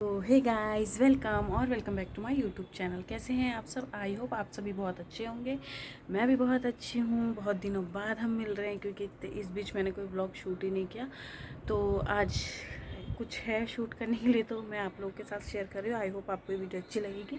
तो hey guys, welcome और welcome back to my YouTube channel. कैसे हैं आप सब? आई होप आप सभी बहुत अच्छे होंगे। मैं भी बहुत अच्छी हूँ। बहुत दिनों बाद हम मिल रहे हैं क्योंकि इस बीच मैंने कोई व्लॉग शूट ही नहीं किया। तो आज कुछ है शूट करने के लिए, तो मैं आप लोगों के साथ शेयर कर रही हूँ। आई होप आपको ये वीडियो अच्छी लगेगी।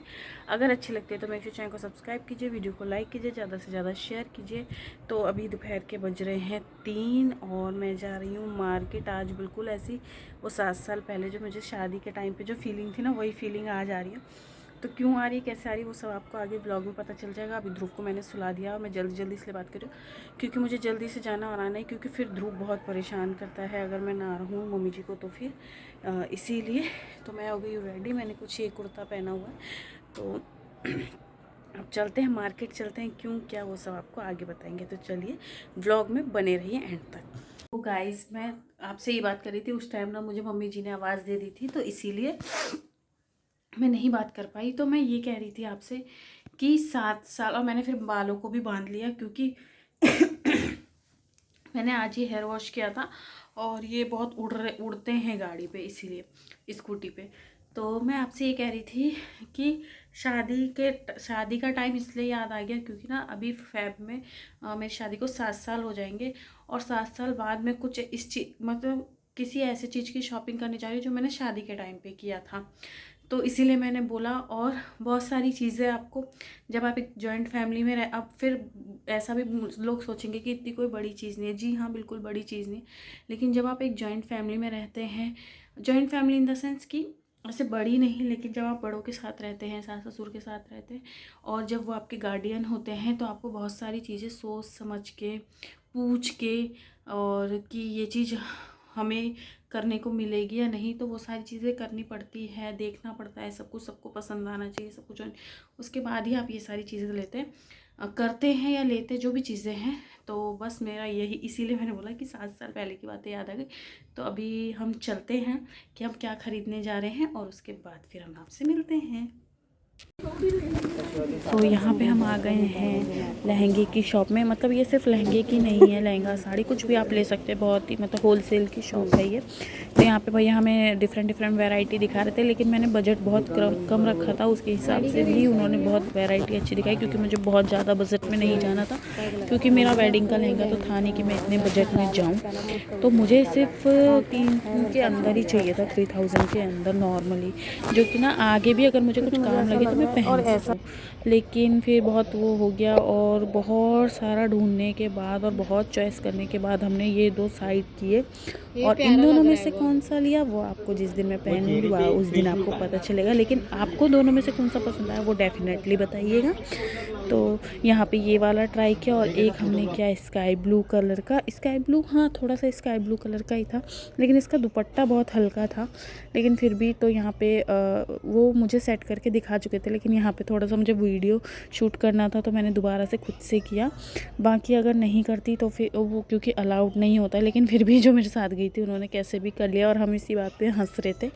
अगर अच्छी लगती है तो मेरे चैनल को सब्सक्राइब कीजिए, वीडियो को लाइक कीजिए, ज़्यादा से ज़्यादा शेयर कीजिए। तो अभी दोपहर के बज रहे हैं 3 और मैं जा रही हूँ मार्केट। आज बिल्कुल ऐसी वो 7 साल पहले जो मुझे शादी के टाइम पे जो फीलिंग थी ना, वही फीलिंग आज आ रही है। तो क्यों आ रही है, कैसे आ रही है, वो सब आपको आगे ब्लॉग में पता चल जाएगा। अभी ध्रुव को मैंने सुला दिया और मैं जल्दी जल्दी इसलिए बात कर रही हूँ क्योंकि मुझे जल्दी से जाना और आना है, क्योंकि फिर ध्रुव बहुत परेशान करता है अगर मैं ना रहूँ मम्मी जी को। तो फिर इसीलिए तो मैं हो गई हूँ रेडी। मैंने कुछ ये कुर्ता पहना हुआ है। तो अब चलते हैं मार्केट, चलते हैं क्यों क्या वो सब आपको आगे बताएंगे। तो चलिए व्लॉग में बने रहिए एंड तक। तो गाइस, मैं आपसे ये बात कर रही थी, उस टाइम ना मुझे मम्मी जी ने आवाज़ दे दी थी, तो इसीलिए मैं नहीं बात कर पाई। तो मैं ये कह रही थी आपसे कि 7 साल, और मैंने फिर बालों को भी बांध लिया क्योंकि मैंने आज ही हेयर वॉश किया था और ये बहुत उड़ते हैं गाड़ी पे, इसीलिए स्कूटी पे। तो मैं आपसे ये कह रही थी कि शादी का टाइम इसलिए याद आ गया क्योंकि ना अभी फेब में मेरी शादी को 7 साल हो जाएंगे। और 7 साल बाद में कुछ इस चीज मतलब किसी ऐसे चीज़ की शॉपिंग करने जा रही हूँ जो मैंने शादी के टाइम पे किया था। तो इसीलिए मैंने बोला। और बहुत सारी चीज़ें आपको, जब आप एक जॉइंट फैमिली में रह, अब फिर ऐसा भी लोग सोचेंगे कि इतनी कोई बड़ी चीज़ नहीं है। जी हाँ, बिल्कुल बड़ी चीज़ नहीं। लेकिन जब आप एक जॉइंट फैमिली में रहते हैं, joint family in the sense कि ऐसे बड़ी नहीं, लेकिन जब आप बड़ों के साथ रहते हैं, सास ससुर के साथ रहते हैं, और जब वो आपके गार्डियन होते हैं, तो आपको बहुत सारी चीज़ें सोच समझ के, पूछ के, और कि ये चीज़ हमें करने को मिलेगी या नहीं, तो वो सारी चीज़ें करनी पड़ती है, देखना पड़ता है सब कुछ, सबको पसंद आना चाहिए सब कुछ। उसके बाद ही आप ये सारी चीज़ें लेते हैं, करते हैं या लेते, जो भी चीज़ें हैं। तो बस मेरा यही, इसीलिए मैंने बोला कि 7 साल पहले की बातें याद आ गई। तो अभी हम चलते हैं कि हम क्या ख़रीदने जा रहे हैं और उसके बाद फिर हम आपसे मिलते हैं। तो यहाँ पे हम आ गए हैं लहंगे की शॉप में। मतलब ये सिर्फ लहंगे की नहीं है, लहंगा साड़ी कुछ भी आप ले सकते हैं। बहुत ही मतलब होलसेल की शॉप है ये। तो यहाँ पे भैया हमें डिफरेंट वैरायटी दिखा रहे थे, लेकिन मैंने बजट बहुत कम रखा था, उसके हिसाब से भी उन्होंने बहुत वैरायटी अच्छी दिखाई, क्योंकि मुझे बहुत ज़्यादा बजट में नहीं जाना था। क्योंकि मेरा वेडिंग का लहंगा तो था नहीं कि मैं इतने बजट में जाऊँ। तो मुझे सिर्फ 3 के अंदर ही चाहिए था, 3000 के अंदर नॉर्मली, जो कि ना आगे भी अगर मुझे कुछ काम लगे तो मैं पहन सकूँ। लेकिन फिर बहुत वो हो गया, और बहुत सारा ढूंढने के बाद और बहुत चॉइस करने के बाद हमने ये 2 साइड किए। और इन दोनों में से कौन सा लिया वो आपको जिस दिन मैं पहनूंगी उस दिन आपको पता चलेगा। लेकिन आपको दोनों में से कौन सा पसंद आया वो डेफिनेटली बताइएगा। तो यहाँ पे ये वाला ट्राई किया, और एक हमने किया स्काई ब्लू कलर का। स्काई ब्लू, हाँ थोड़ा सा स्काई ब्लू कलर का ही था, लेकिन इसका दुपट्टा बहुत हल्का था। लेकिन फिर भी तो यहाँ पे वो मुझे सेट करके दिखा चुके थे, लेकिन यहाँ पे थोड़ा सा मुझे वीडियो शूट करना था, तो मैंने दोबारा से खुद से किया। बाकी अगर नहीं करती तो फिर वो, क्योंकि अलाउड नहीं होता, लेकिन फिर भी जो मेरे साथ गई थी उन्होंने कैसे भी कर लिया, और हम इसी बात पे हंस रहे थे।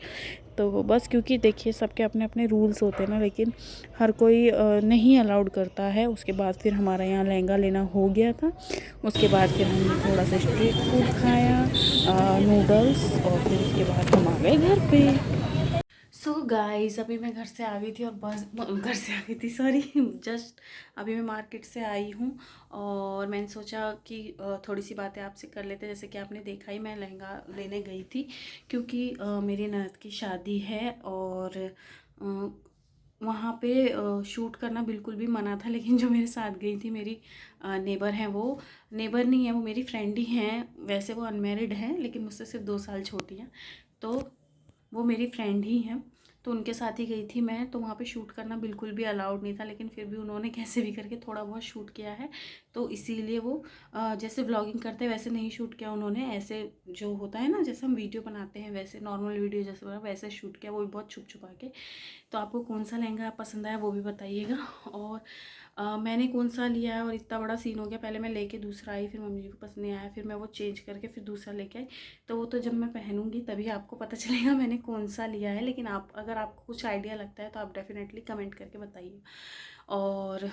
तो बस क्योंकि देखिए सबके अपने अपने रूल्स होते हैं ना, लेकिन हर कोई नहीं अलाउड करता है। उसके बाद फिर हमारा यहाँ लहंगा लेना हो गया था। उसके बाद फिर हमने थोड़ा सा स्ट्रीट फूड खाया, नूडल्स, और फिर उसके बाद हम आ गए घर पे। सो गाइस, अभी मैं घर से आ गई थी, और बस घर से आ गई थी, सॉरी, जस्ट अभी मैं मार्केट से आई हूँ। और मैंने सोचा कि थोड़ी सी बातें आपसे कर लेते हैं। जैसे कि आपने देखा ही, मैं लहंगा लेने गई थी क्योंकि मेरी ननद की शादी है, और वहाँ पे शूट करना बिल्कुल भी मना था। लेकिन जो मेरे साथ गई थी, मेरी नेबर हैं, वो नेबर नहीं है, वो मेरी फ्रेंड ही हैं। वैसे वो अनमेरिड हैं, लेकिन मुझसे सिर्फ 2 साल छोटी हैं। तो वो मेरी फ्रेंड ही हैं, तो उनके साथ ही गई थी मैं। तो वहाँ पे शूट करना बिल्कुल भी अलाउड नहीं था, लेकिन फिर भी उन्होंने कैसे भी करके थोड़ा बहुत शूट किया है। तो इसीलिए वो जैसे व्लॉगिंग करते हैं वैसे नहीं शूट किया उन्होंने, ऐसे जो होता है ना, जैसे हम वीडियो बनाते हैं वैसे नॉर्मल वीडियो जैसे बना वैसे शूट किया, वो भी बहुत छुप छुपा के। तो आपको कौन सा लहंगा पसंद आया वो भी बताइएगा। और मैंने कौन सा लिया है, और इतना बड़ा सीन हो गया, पहले मैं लेके दूसरा आई, फिर मम्मी जी को पसंद नहीं आया, फिर मैं वो चेंज करके फिर दूसरा लेके आई। तो वो तो जब मैं पहनूंगी तभी आपको पता चलेगा मैंने कौन सा लिया है। लेकिन आप, अगर आपको कुछ आइडिया लगता है तो आप डेफिनेटली कमेंट करके बताइए। और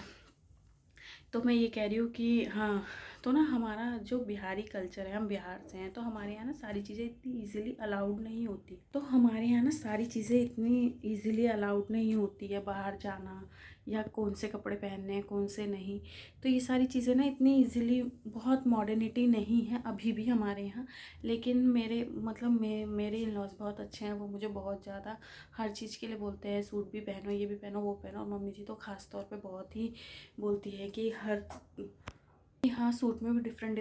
तो मैं ये कह रही हूँ कि हाँ, तो ना हमारा जो बिहारी कल्चर है, हम बिहार से हैं, तो हमारे यहाँ ना सारी चीज़ें इतनी इजीली अलाउड नहीं होती। तो हमारे यहाँ ना सारी चीज़ें इतनी इजीली अलाउड नहीं होती है, बाहर जाना या कौन से कपड़े पहनने हैं कौन से नहीं। तो ये सारी चीज़ें ना इतनी इजीली, बहुत मॉडर्निटी नहीं है अभी भी हमारे यहाँ। लेकिन मेरे मतलब मेरे इन लॉज बहुत अच्छे हैं, वो मुझे बहुत ज़्यादा हर चीज़ के लिए बोलते हैं, सूट भी पहनो, ये भी पहनो, वो पहनो। और मम्मी जी तो ख़ास तौर पे बहुत ही बोलती है कि हर, हाँ, सूट में भी डिफरेंट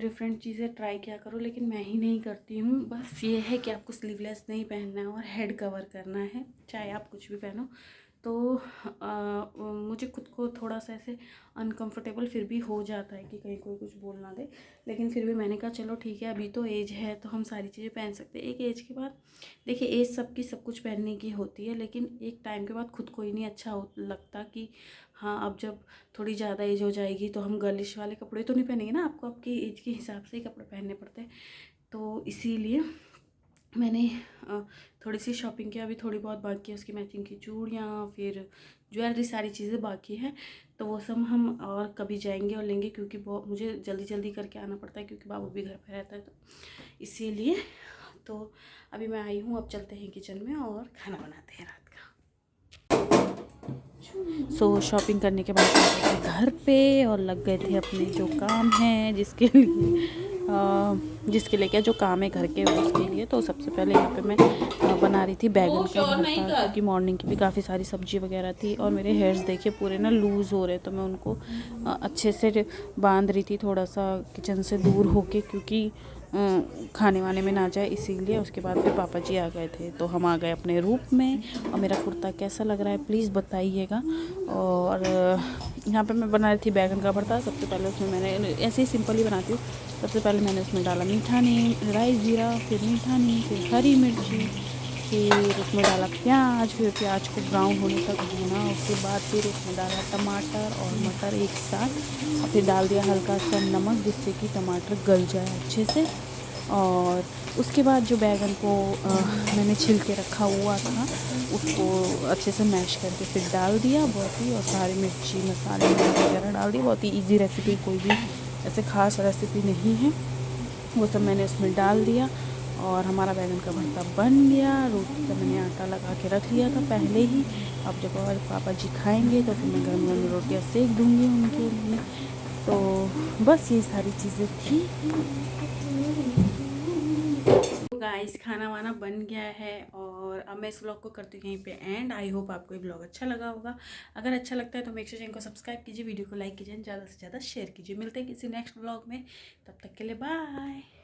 डिफरेंट चीज़ें ट्राई किया करो। लेकिन मैं ही नहीं करती हूँ। बस ये है कि आपको स्लीवलेस नहीं पहनना है और हेड कवर करना है, चाहे आप कुछ भी पहनो। तो मुझे खुद को थोड़ा सा ऐसे अनकंफर्टेबल फिर भी हो जाता है कि कहीं कोई कुछ बोल ना दे। लेकिन फिर भी मैंने कहा चलो ठीक है, अभी तो एज है तो हम सारी चीज़ें पहन सकते हैं। एक एज के बाद देखिए, एज सबकी सब कुछ पहनने की होती है, लेकिन एक टाइम के बाद खुद को ही नहीं अच्छा लगता कि हाँ, अब जब थोड़ी ज़्यादा एज हो जाएगी तो हम गर्लिश वाले कपड़े तो नहीं पहनेंगे ना, आपको आपकी एज के हिसाब से ही कपड़े पहनने पड़ते हैं। तो इसीलिए मैंने थोड़ी सी शॉपिंग किया, अभी थोड़ी बहुत बाकी है, उसकी मैचिंग की चूड़ियाँ, फिर ज्वेलरी, सारी चीज़ें बाकी हैं। तो वो सब हम और कभी जाएंगे और लेंगे, क्योंकि बहुत मुझे जल्दी जल्दी करके आना पड़ता है, क्योंकि बाबू भी घर पे रहता है, तो इसीलिए। तो अभी मैं आई हूँ, अब चलते हैं किचन में और खाना बनाते हैं रात का। शॉपिंग करने के बाद आ गए घर पे और लग गए थे अपने जो काम है, जिसके लिए क्या जो काम है घर के उसके लिए। तो सबसे पहले यहाँ पे मैं बना रही थी बैगन का भरता, क्योंकि मॉर्निंग की भी काफ़ी सारी सब्जी वगैरह थी। और मेरे हेयर्स देखिए पूरे ना लूज़ हो रहे, तो मैं उनको अच्छे से बांध रही थी, थोड़ा सा किचन से दूर होके, क्योंकि खाने वाने में ना जाए, इसीलिए। उसके बाद फिर पापा जी आ गए थे, तो हम आ गए अपने रूम में। और मेरा कुर्ता कैसा लग रहा है प्लीज़ बताइएगा। और यहाँ पे मैं बना रही थी बैगन का भरता। सबसे पहले उसमें मैंने ऐसे ही सिंपल ही बनाती हूँ। सबसे पहले मैंने उसमें डाला मीठा नीम, राई ज़ीरा, फिर मीठा नीम, फिर हरी मिर्ची, फिर उसमें डाला प्याज, फिर प्याज को ब्राउन होने तक भूना। उसके बाद फिर उसमें डाला टमाटर और मटर एक साथ, और फिर डाल दिया हल्का सा नमक, जिससे कि टमाटर गल जाए अच्छे से। और उसके बाद जो बैगन को मैंने छिल के रखा हुआ था, उसको अच्छे से मैश करके फिर डाल दिया बहुत ही, और सारी मिर्ची मसाले वगैरह डाल दिए। बहुत ही इजी रेसिपी, कोई भी ऐसे ख़ास रेसिपी नहीं है, वो सब मैंने उसमें डाल दिया। और हमारा बैगन का भरता बन गया। रोटी का मैंने आटा लगा के रख लिया था पहले ही। अब जब और पापा जी खाएंगे तो फिर मैं गर्म गर्म रोटियाँ सेक दूँगी उनके लिए। तो बस ये सारी चीज़ें थी। गाइस, खाना वाना बन गया है और अब मैं इस व्लॉग को करती हूँ यहीं पे एंड। आई होप आपको ये व्लॉग अच्छा लगा होगा। अगर अच्छा लगता है तो मेक श्योर चैनल को सब्सक्राइब कीजिए, वीडियो को लाइक कीजिए, ज़्यादा से ज़्यादा शेयर कीजिए। मिलते हैं किसी नेक्स्ट व्लॉग में, तब तक के लिए बाय।